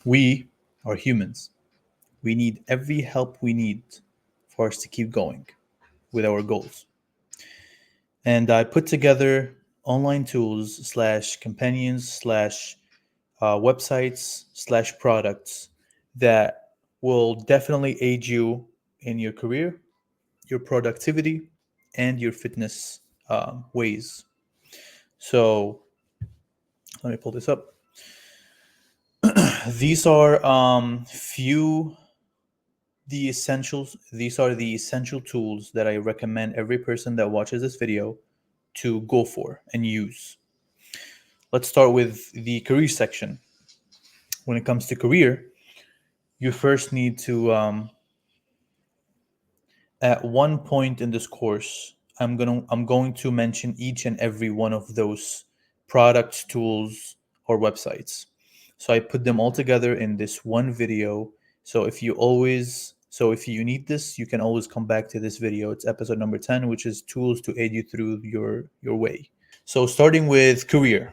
We are humans. We need every help we need for us to keep going with our goals. And I put together online tools slash companions slash websites slash products that will definitely aid you in your career, your productivity, and your fitness ways. So let me pull this up. These are few the essentials. These are the essential tools that I recommend every person that watches this video to go for and use. Let's start with the career section. When it comes to career, you first need to at one point in this course, I'm going to mention each and every one of those products, tools, or websites. So I put them all together in this one video. So if you need this, you can always come back to this video. It's episode number 10, which is tools to aid you through your way. So starting with career,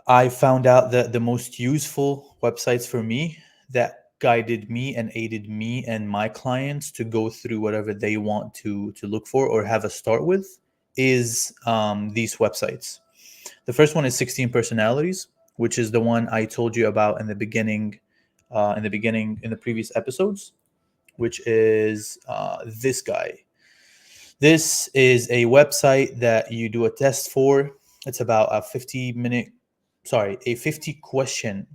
I found out that the most useful websites for me that guided me and aided me and my clients to go through whatever they want to look for or have a start with is these websites. The first one is 16 Personalities, which is the one I told you about in the beginning, in the previous episodes, which is this guy. This is a website that you do a test for. It's about a 50 question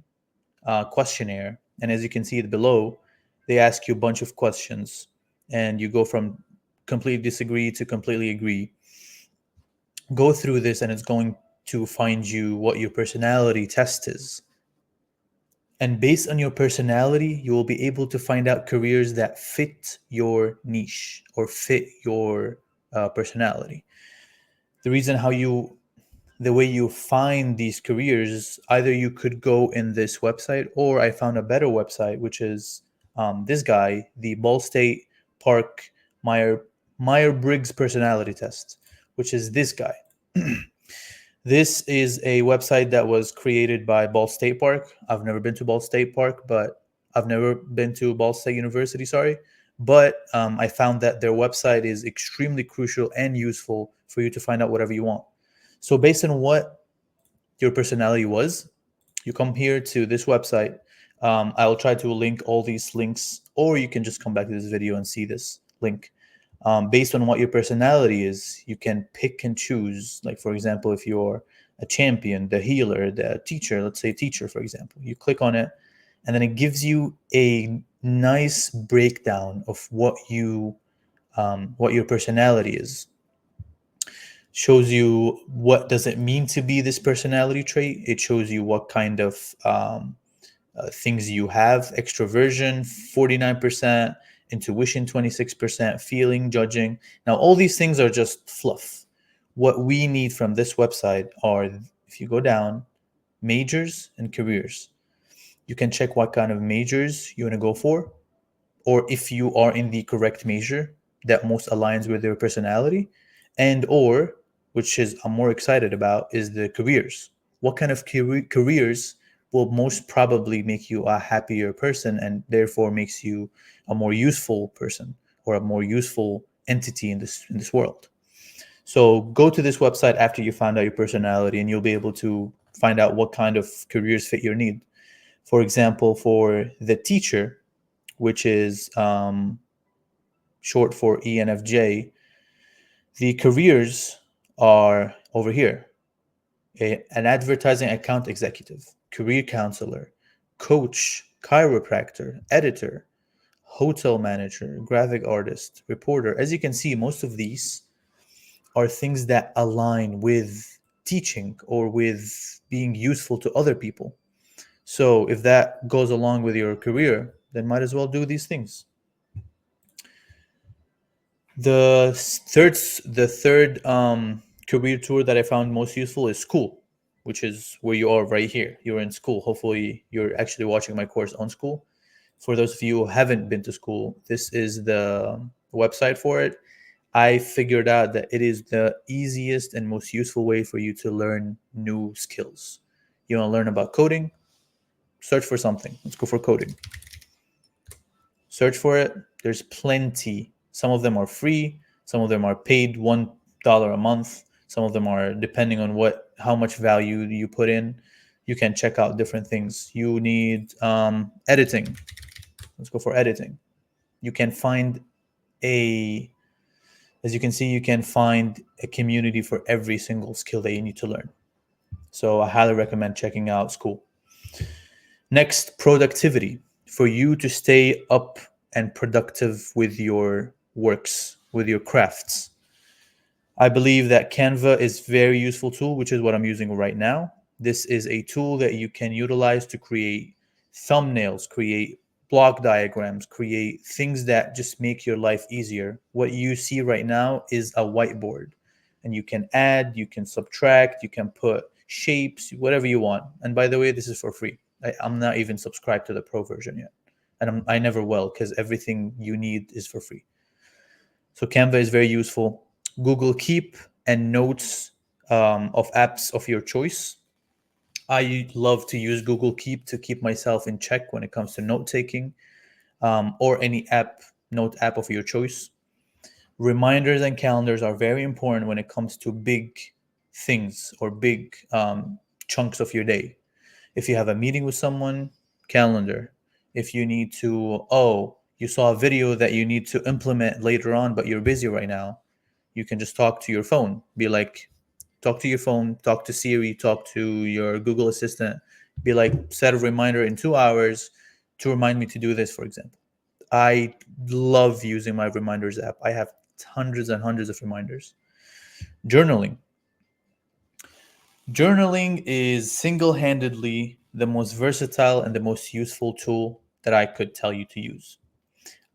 questionnaire. And as you can see it below, they ask you a bunch of questions and you go from completely disagree to completely agree. Go through this and it's going to find you what your personality test is. And based on your personality, you will be able to find out careers that fit your niche or fit your personality. The reason how you the way you find these careers, either you could go in this website or I found a better website, which is this guy, the Ball State Park Meyer-Briggs personality test, which is this guy. This is a website that was created by Ball State Park. I've never been to Ball State Park, but I've never been to Ball State University, sorry. But I found that their website is extremely crucial and useful for you to find out whatever you want. So, based on what your personality was, you come here to this website. I'll try to link all these links, or you can just come back to this video and see this link. Based on what your personality is, you can pick and choose. Like, for example, if you're a champion, the healer, the teacher, let's say teacher, for example, you click on it, and then it gives you a nice breakdown of what your personality is. Shows you what does it mean to be this personality trait. It shows you what kind of things you have: extroversion 49%, intuition 26%, feeling, judging. Now all these things are just fluff. What we need from this website are, if you go down, majors and careers. You can check what kind of majors you want to go for, or if you are in the correct major that most aligns with your personality, and or, which is I'm more excited about, is the careers. What kind of careers will most probably make you a happier person and therefore makes you a more useful person or a more useful entity in this world. So go to this website after you find out your personality and you'll be able to find out what kind of careers fit your need. For example, for the teacher, which is short for ENFJ, the careers are over here: an advertising account executive, career counselor, coach, chiropractor, editor, hotel manager, graphic artist, reporter. As you can see, most of these are things that align with teaching or with being useful to other people. So if that goes along with your career, then might as well do these things. The third career tour that I found most useful is school, which is where you are right here. You're in school. Hopefully, you're actually watching my course on school. For those of you who haven't been to school, this is the website for it. I figured out that it is the easiest and most useful way for you to learn new skills. You want to learn about coding? Search for something. Let's go for coding. Search for it. There's plenty. Some of them are free. Some of them are paid $1 a month. Some of them are depending on how much value you put in. You can check out different things. You need editing. Let's go for editing. You can find as you can see, you can find a community for every single skill that you need to learn. So I highly recommend checking out Skool. Next, productivity. For you to stay up and productive with your works, with your crafts. I believe that Canva is a very useful tool, which is what I'm using right now. This is a tool that you can utilize to create thumbnails, create block diagrams, create things that just make your life easier. What you see right now is a whiteboard, and you can add, you can subtract, you can put shapes, whatever you want. And by the way, this is for free. I'm not even subscribed to the pro version yet, and I never will, because everything you need is for free. So Canva is very useful. Google Keep and Notes of apps of your choice. I love to use Google Keep to keep myself in check when it comes to note taking, or any note app of your choice. Reminders and calendars are very important when it comes to big things or big chunks of your day. If you have a meeting with someone, calendar. If you need to, you saw a video that you need to implement later on, but you're busy right now, you can just talk to your phone. Be like, talk to your phone, talk to Siri, talk to your Google Assistant. Be like, set a reminder in 2 hours to remind me to do this, for example. I love using my reminders app. I have hundreds and hundreds of reminders. Journaling. Journaling is single-handedly the most versatile and the most useful tool that I could tell you to use.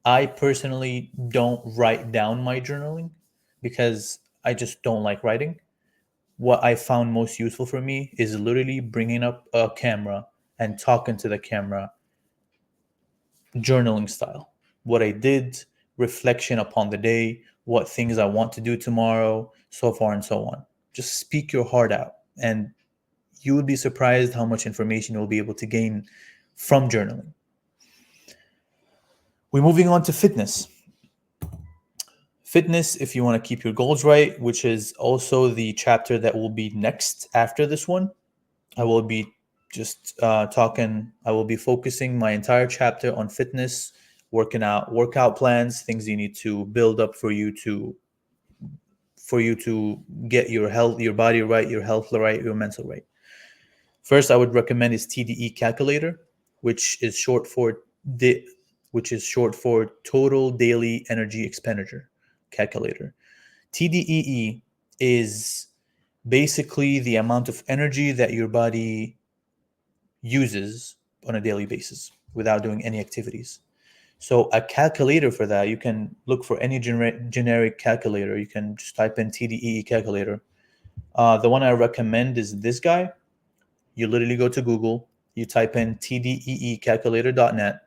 I personally don't write down my journaling because I just don't like writing. What I found most useful for me is literally bringing up a camera and talking to the camera, journaling style. What I did, reflection upon the day, what things I want to do tomorrow, so far and so on. Just speak your heart out, and you would be surprised how much information you'll be able to gain from journaling. We're moving on to fitness. Fitness, if you want to keep your goals right, which is also the chapter that will be next after this one. I will be just I will be focusing my entire chapter on fitness, workout plans, things you need to build up for you to get your health, your body right, your health right, your mental right. First, I would recommend is TDE calculator, which is short for total daily energy expenditure calculator. TDEE is basically the amount of energy that your body uses on a daily basis without doing any activities. So a calculator for that, you can look for any generic calculator. You can just type in TDEE calculator. The one I recommend is this guy. You literally go to Google, you type in tdeecalculator.net,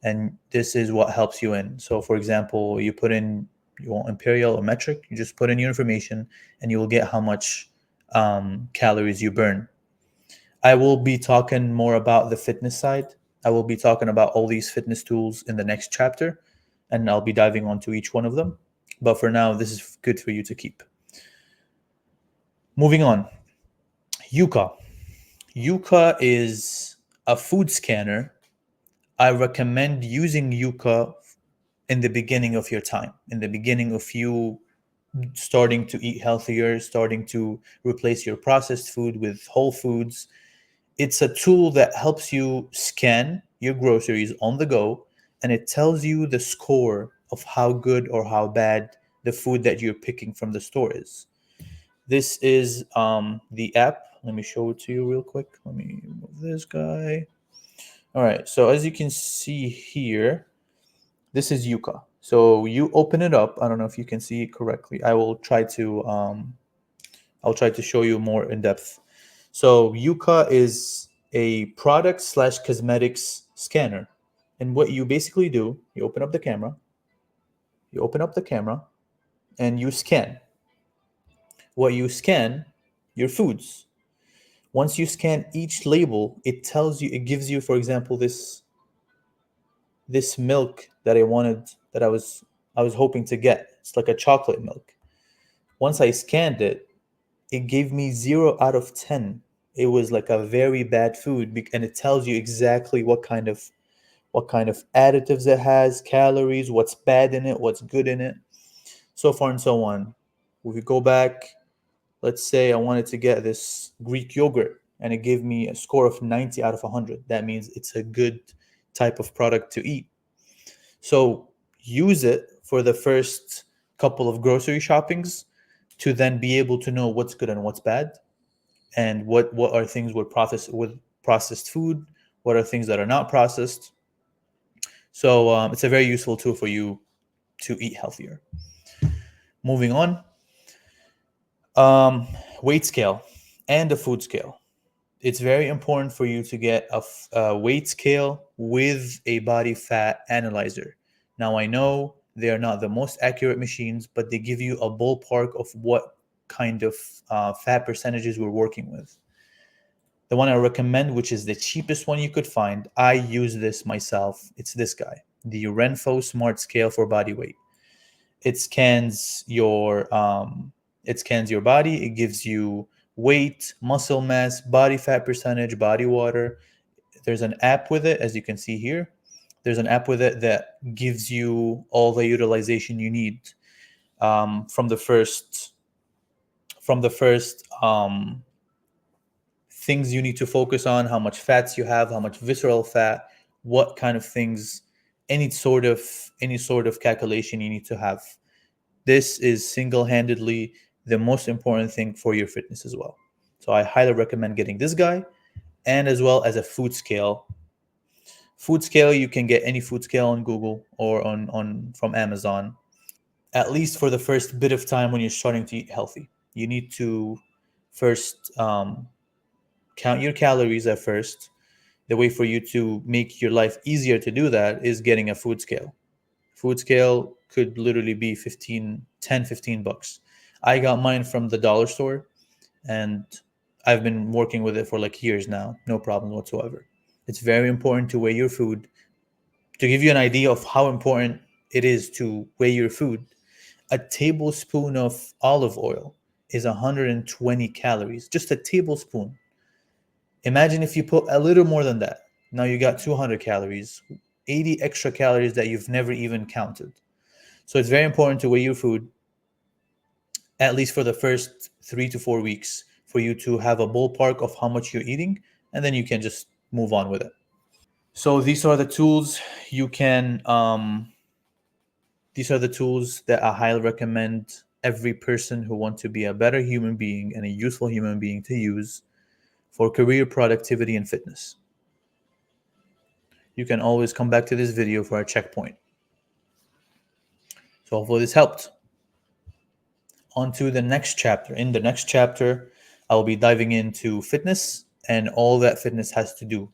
and this is what helps you in. So for example, you put in, you want imperial or metric, you just put in your information and you will get how much calories you burn. I will be talking more about the fitness side. I will be talking about all these fitness tools in the next chapter, and I'll be diving onto each one of them. But for now, this is good for you to keep. Moving on. Yuka. Yuka is a food scanner. I recommend using Yuka in the beginning of your time, in the beginning of you starting to eat healthier, starting to replace your processed food with whole foods. It's a tool that helps you scan your groceries on the go, and it tells you the score of how good or how bad the food that you're picking from the store is. This is the app. Let me show it to you real quick. Let me move this guy. All right. So as you can see here, this is Yuka. So you open it up. I don't know if you can see it correctly. I'll try to show you more in depth. So Yuka is a product / cosmetics scanner. And what you basically do, you open up the camera, and you scan. What you scan, your foods. Once you scan each label, it tells you, it gives you, for example, this milk that I wanted, that I was hoping to get. It's like a chocolate milk. Once I scanned it, it gave me 0 out of 10. It was like a very bad food, and it tells you exactly what kind of additives it has, calories, what's bad in it, what's good in it, so far and so on. If we go back, let's say I wanted to get this Greek yogurt and it gave me a score of 90 out of 100. That means it's a good type of product to eat. So use it for the first couple of grocery shoppings to then be able to know what's good and what's bad, and what are things with processed food, what are things that are not processed. So it's a very useful tool for you to eat healthier. Moving on, um, weight scale and a food scale. It's very important for you to get a weight scale with a body fat analyzer. Now, I know they are not the most accurate machines, but they give you a ballpark of what kind of fat percentages we're working with. The one I recommend, which is the cheapest one you could find, I use this myself. It's this guy, the Renpho Smart Scale for Body Weight. It scans your body. It gives you weight, muscle mass, body fat percentage, body water. There's an app with it, as you can see here. There's an app with it that gives you all the utilization you need, from the first things you need to focus on, how much fats you have, how much visceral fat, what kind of things, any sort of calculation you need to have. This is single-handedly the most important thing for your fitness as well. So I highly recommend getting this guy, and as well as a food scale. Food scale, you can get any food scale on Google or on from Amazon. At least for the first bit of time when you're starting to eat healthy, you need to first count your calories at first. The way for you to make your life easier to do that is getting a food scale. Food scale could literally be 15 bucks. I got mine from the dollar store, and I've been working with it for like years now, no problem whatsoever. It's very important to weigh your food. To give you an idea of how important it is to weigh your food, a tablespoon of olive oil is 120 calories, just a tablespoon. Imagine if you put a little more than that. Now you got 200 calories, 80 extra calories that you've never even counted. So it's very important to weigh your food, at least for the first 3 to 4 weeks, for you to have a ballpark of how much you're eating, and then you can just move on with it. So these are the tools that I highly recommend every person who wants to be a better human being and a useful human being to use for career productivity and fitness. You can always come back to this video for a checkpoint. So hopefully this helped. On to the next chapter. In the next chapter, I will be diving into fitness and all that fitness has to do.